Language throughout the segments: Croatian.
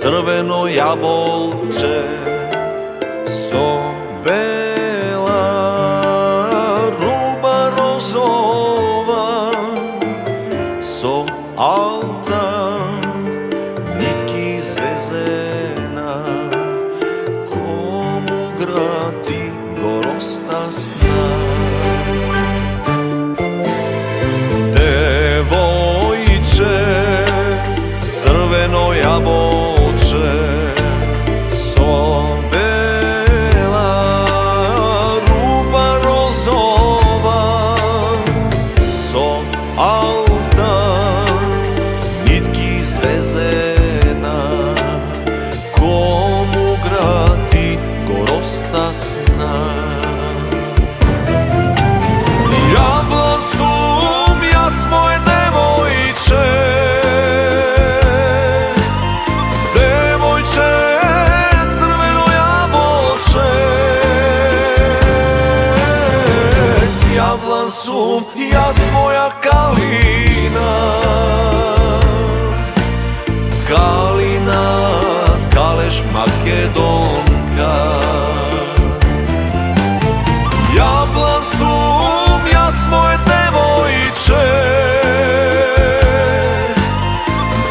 crveno jabolče, so bela ruba rozova, so alta nitki zvezena, komu grati gorosta sna. Devojče, crveno jabolče, so bela ruba rozova, so alta nitki zvezena, komu grati gorosta sna. Jablan sum jas moje devojče, crveno jabolče. Jablan sum jas moja kalina, kalina, kaleš makedonka. Jablan sum jas moje devojče,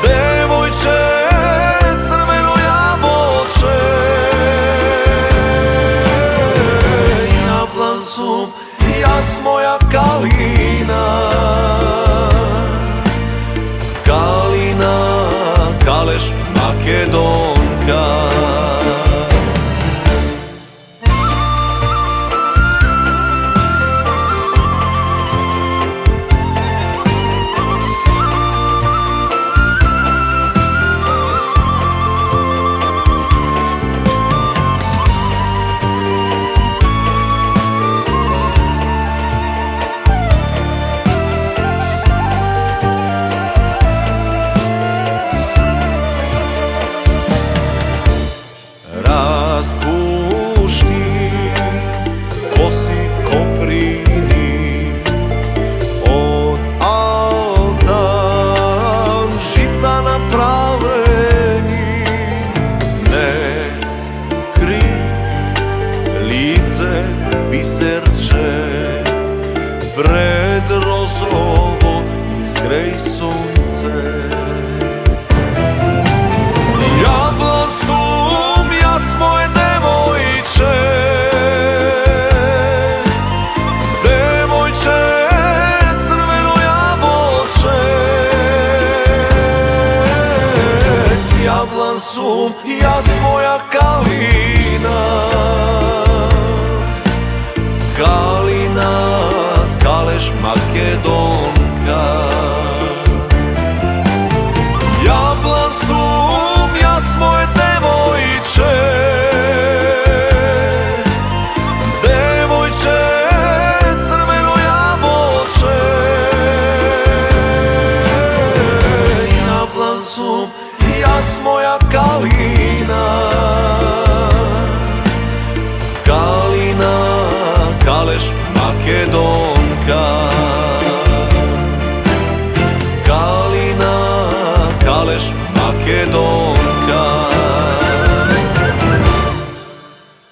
devojče, crveno jabolče. Jablan sum jas moja kalina, kalina, kaleš makedonka. Raspušti kosi koprini, od altan žica napraveni, ne kri lice biserče, pred rozovo izgrej sunce. Jablan sum jas moje devojče, devojče, crveno jabolče. Jablan sum jas moja kalina, kalina, kaleš makedonka. Jablan sum jas moje devojče, devojče, crveno jabolče. Jablan sum jas moja kalina, kalina, kaleš makedonka. Kalina, kaleš makedonka.